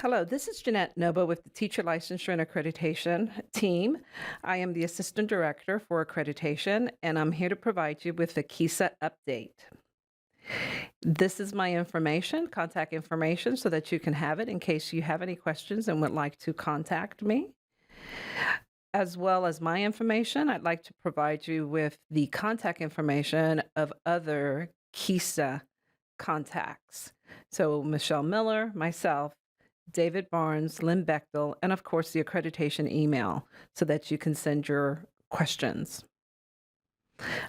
Hello, this is Jeannette Nobo with the Teacher Licensure and Accreditation team. I am the Assistant Director for Accreditation, and I'm here to provide you with the KESA update. This is my information, contact information, so that you can have it in case you have any questions and would like to contact me. As well as my information, I'd like to provide you with the contact information of other KESA contacts. So Michelle Miller, myself, David Barnes, Lynn Bechtel, and of course the accreditation email so that you can send your questions.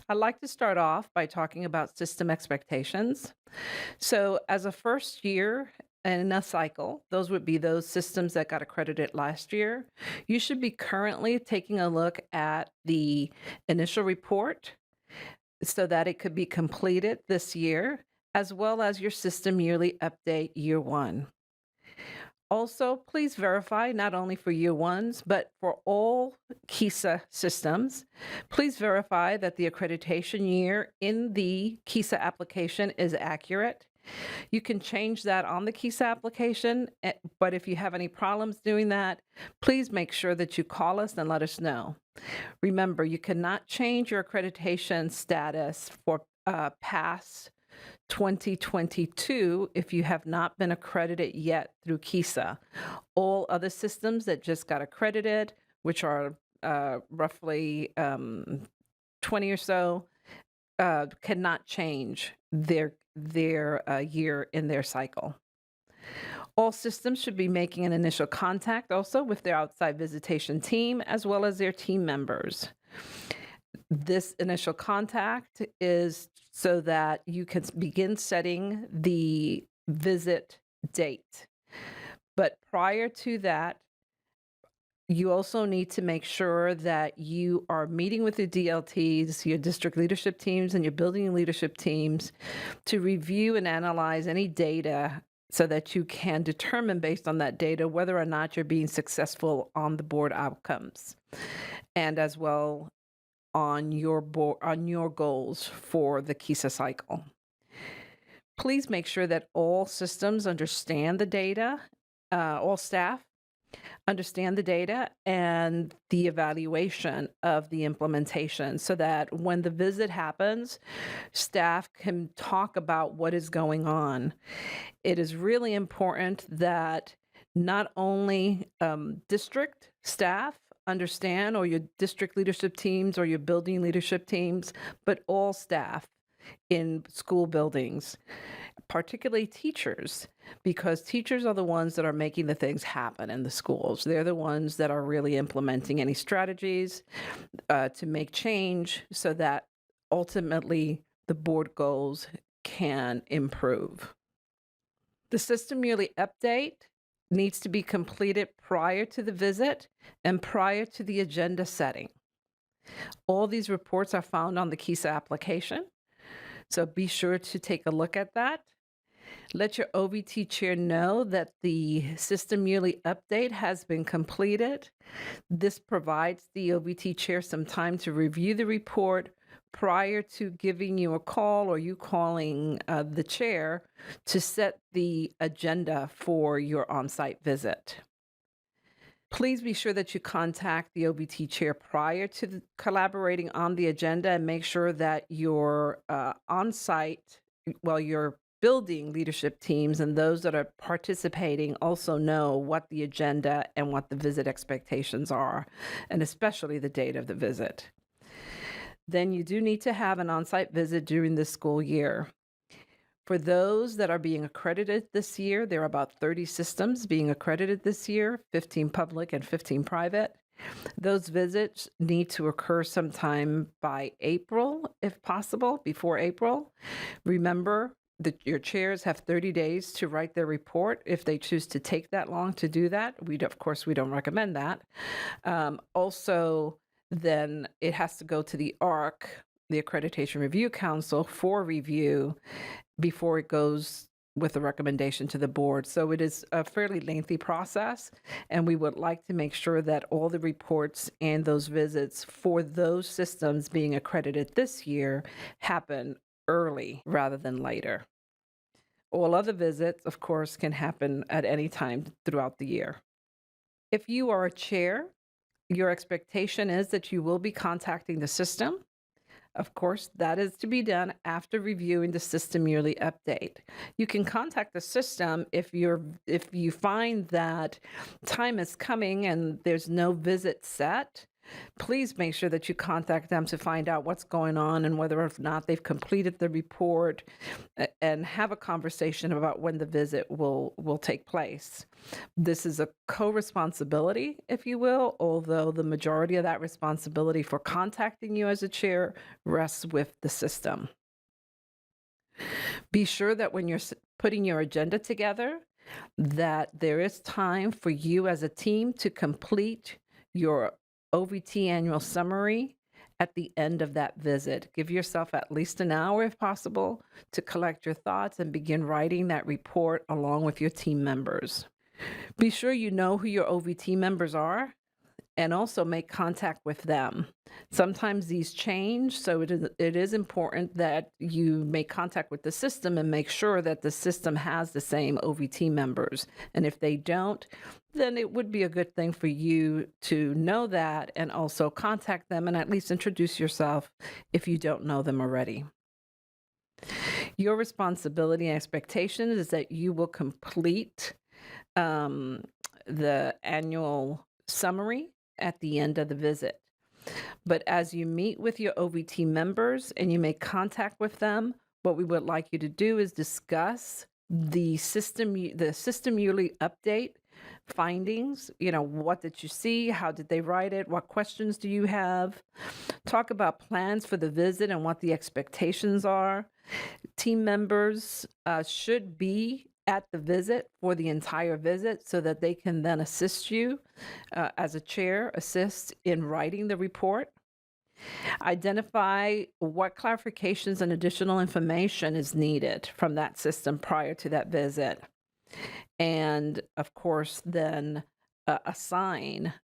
I'd like to start off by talking about system expectations. So, as a first year in a cycle, those would be those systems that got accredited last year. You should be currently taking a look at the initial report so that it could be completed this year, as well as your system yearly update year one. Also, please verify not only for year ones, but for all KESA systems. Please verify that the accreditation year in the KESA application is accurate. You can change that on the KESA application, but if you have any problems doing that, please make sure that you call us and let us know. Remember, you cannot change your accreditation status for past 2022 if you have not been accredited yet through KESA. All other systems that just got accredited, which are roughly 20 or so, cannot change their year in their cycle. All systems should be making an initial contact also with their outside visitation team as well as their team members. This initial contact is so that you can begin setting the visit date. But prior to that, you also need to make sure that you are meeting with your DLTs, your district leadership teams, and your building leadership teams to review and analyze any data so that you can determine based on that data whether or not you're being successful on the board outcomes, and as well on your goals for the KESA cycle. Please make sure that all systems understand the data, all staff understand the data and the evaluation of the implementation so that when the visit happens, staff can talk about what is going on. It is really important that not only district staff understand, or your district leadership teams or your building leadership teams, but all staff in school buildings, particularly teachers, because teachers are the ones that are making the things happen in the schools. They're the ones that are really implementing any strategies to make change so that ultimately the board goals can improve. The system yearly update needs to be completed prior to the visit and prior to the agenda setting. All these reports are found on the KESA application, so be sure to take a look at that. Let your OVT chair know that the system yearly update has been completed. This provides the OVT chair some time to review the report prior to giving you a call or you calling the chair to set the agenda for your on-site visit. Please be sure that you contact the OVT chair prior to collaborating on the agenda and make sure that your on-site, your building leadership teams and those that are participating also know what the agenda and what the visit expectations are, and especially the date of the visit. Then you do need to have an on-site visit during the school year. For those that are being accredited this year, there are about 30 systems being accredited this year, 15 public and 15 private. Those visits need to occur sometime by April, if possible, before April. Remember that your chairs have 30 days to write their report. If they choose to take that long to do that, of course, we don't recommend that. Also, then it has to go to the ARC, the Accreditation Review Council, for review before it goes with a recommendation to the board. So it is a fairly lengthy process, and we would like to make sure that all the reports and those visits for those systems being accredited this year happen early rather than later. All other visits, of course, can happen at any time throughout the year. If you are a chair, your expectation is that you will be contacting the system. Of course, that is to be done after reviewing the system yearly update. You can contact the system if you find that time is coming and there's no visit set. Please make sure that you contact them to find out what's going on and whether or not they've completed the report, and have a conversation about when the visit will take place. This is a co-responsibility, if you will, although the majority of that responsibility for contacting you as a chair rests with the system. Be sure that when you're putting your agenda together, that there is time for you as a team to complete your OVT annual summary at the end of that visit. Give yourself at least an hour, if possible, to collect your thoughts and begin writing that report along with your team members. Be sure you know who your OVT members are and also make contact with them. Sometimes these change, so it is important that you make contact with the system and make sure that the system has the same OVT members. And if they don't, then it would be a good thing for you to know that and also contact them and at least introduce yourself if you don't know them already. Your responsibility and expectation is that you will complete the annual summary at the end of the visit. But as you meet with your OVT members and you make contact with them, what we would like you to do is discuss the system yearly update findings. What did you see? How did they write it? What questions do you have? Talk about plans for the visit and what the expectations are. Team members should be at the visit for the entire visit so that they can then assist you as a chair, assist in writing the report. Identify what clarifications and additional information is needed from that system prior to that visit. And of course, then assign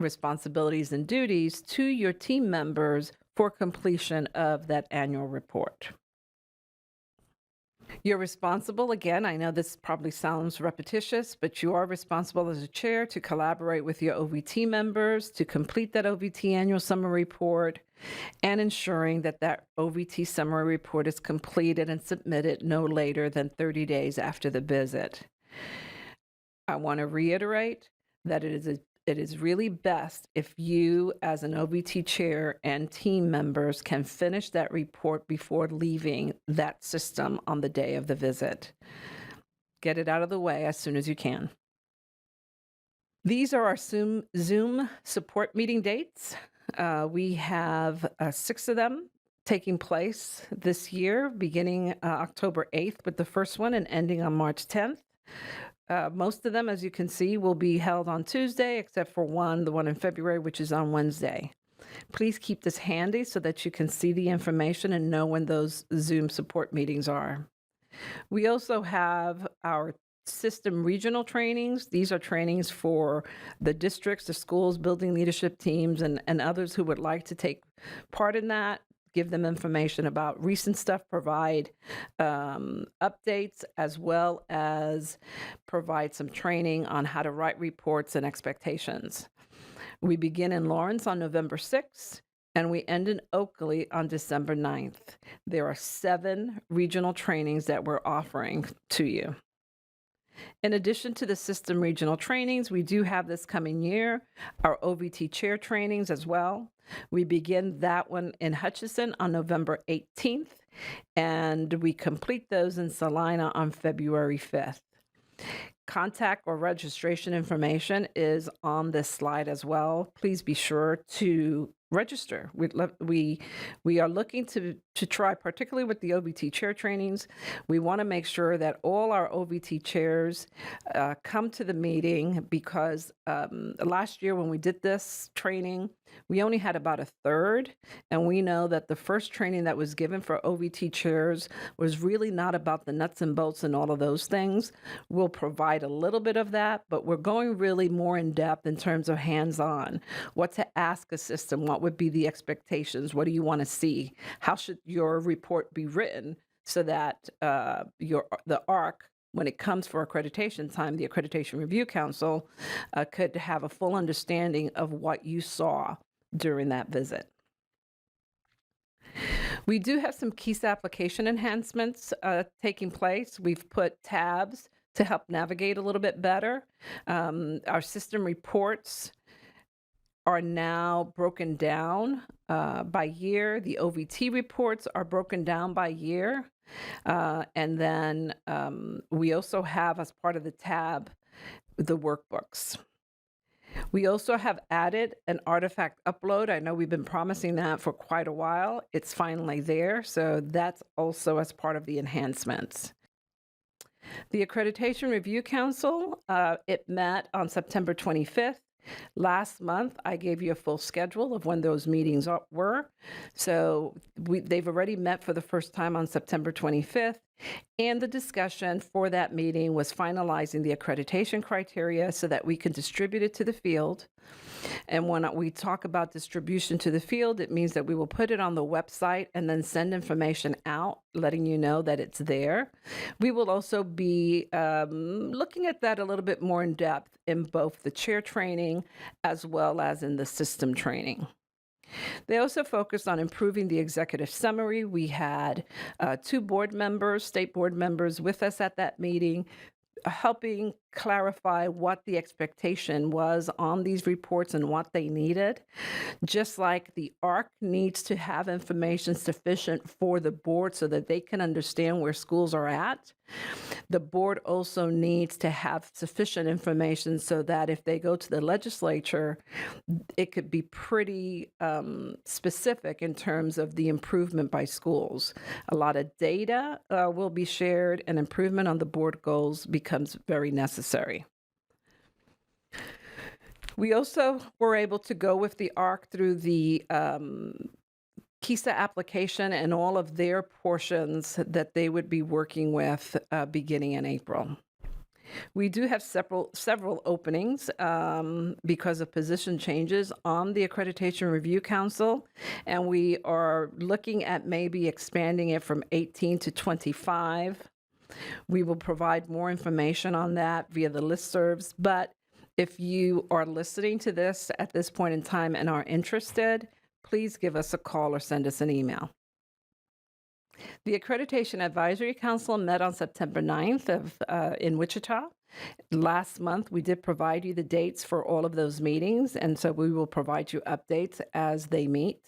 responsibilities and duties to your team members for completion of that annual report. You're responsible, again, I know this probably sounds repetitious, but you are responsible as a chair to collaborate with your OVT members to complete that OVT annual summary report and ensuring that that OVT summary report is completed and submitted no later than 30 days after the visit. I want to reiterate that it is really best if you, as an OVT chair and team members, can finish that report before leaving that system on the day of the visit. Get it out of the way as soon as you can. These are our SOOM support meeting dates. We have 6 of them taking place this year, beginning October 8th with the first one and ending on March 10th. Most of them, as you can see, will be held on Tuesday, except for the one in February, which is on Wednesday. Please keep this handy so that you can see the information and know when those Zoom support meetings are. We also have our system regional trainings. These are trainings for the districts, the schools, building leadership teams, and others who would like to take part in that. Give them information about recent stuff, provide updates, as well as provide some training on how to write reports and expectations. We begin in Lawrence on November 6th, and we end in Oakley on December 9th. There are 7 regional trainings that we're offering to you. In addition to the system regional trainings, we do have this coming year our OVT chair trainings as well. We begin that one in Hutchinson on November 18th, and we complete those in Salina on February 5th. Contact or registration information is on this slide as well. Please be sure to register. We are looking to try, particularly with the OVT chair trainings, we want to make sure that all our OVT chairs come to the meeting, because last year when we did this training, we only had about 1/3, and we know that the first training that was given for OVT chairs was really not about the nuts and bolts and all of those things. We'll provide a little bit of that, but we're going really more in depth in terms of hands-on, what to ask a system, what would be the expectations, what do you want to see, how should your report be written, so that the ARC, when it comes for accreditation time, the Accreditation Review Council could have a full understanding of what you saw during that visit. We do have some KESA application enhancements taking place. We've put tabs to help navigate a little bit better. Our system reports are now broken down by year. The OVT reports are broken down by year. And then we also have, as part of the tab, the workbooks. We also have added an artifact upload. I know we've been promising that for quite a while. It's finally there. So that's also as part of the enhancements. The Accreditation Review Council, it met on September 25th. Last month, I gave you a full schedule of when those meetings were. So they've already met for the first time on September 25th. And the discussion for that meeting was finalizing the accreditation criteria so that we can distribute it to the field. And when we talk about distribution to the field, it means that we will put it on the website and then send information out, letting you know that it's there. We will also be looking at that a little bit more in depth in both the chair training as well as in the system training. They also focused on improving the executive summary. We had 2 board members, state board members with us at that meeting, helping clarify what the expectation was on these reports and what they needed. Just like the ARC needs to have information sufficient for the board so that they can understand where schools are at, the board also needs to have sufficient information so that if they go to the legislature, it could be pretty specific in terms of the improvement by schools. A lot of data will be shared, and improvement on the board goals becomes very necessary. We also were able to go with the ARC through the KESA application and all of their portions that they would be working with beginning in April. We do have several openings because of position changes on the Accreditation Review Council, and we are looking at maybe expanding it from 18 to 25. We will provide more information on that via the listservs, but if you are listening to this at this point in time and are interested, please give us a call or send us an email. The Accreditation Advisory Council met on September 9th in Wichita. Last month, we did provide you the dates for all of those meetings, and so we will provide you updates as they meet.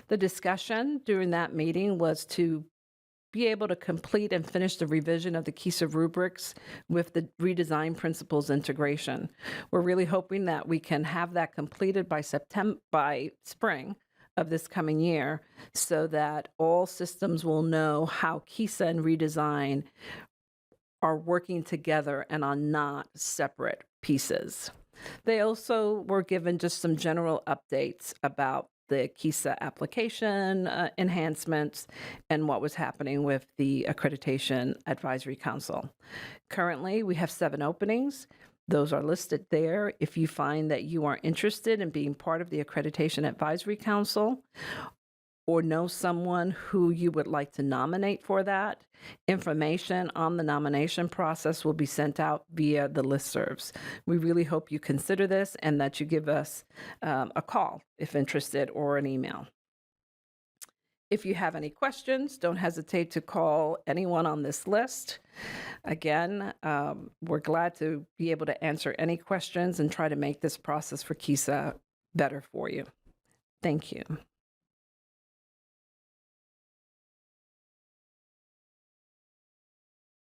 The discussion during that meeting was to be able to complete and finish the revision of the KESA rubrics with the redesign principles integration. We're really hoping that we can have that completed by spring of this coming year so that all systems will know how KESA and redesign are working together and are not separate pieces. They also were given just some general updates about the KESA application enhancements and what was happening with the Accreditation Advisory Council. Currently, we have 7 openings. Those are listed there. If you find that you are interested in being part of the Accreditation Advisory Council or know someone who you would like to nominate for that, information on the nomination process will be sent out via the listservs. We really hope you consider this and that you give us a call if interested or an email. If you have any questions, don't hesitate to call anyone on this list. Again, we're glad to be able to answer any questions and try to make this process for KESA better for you. Thank you.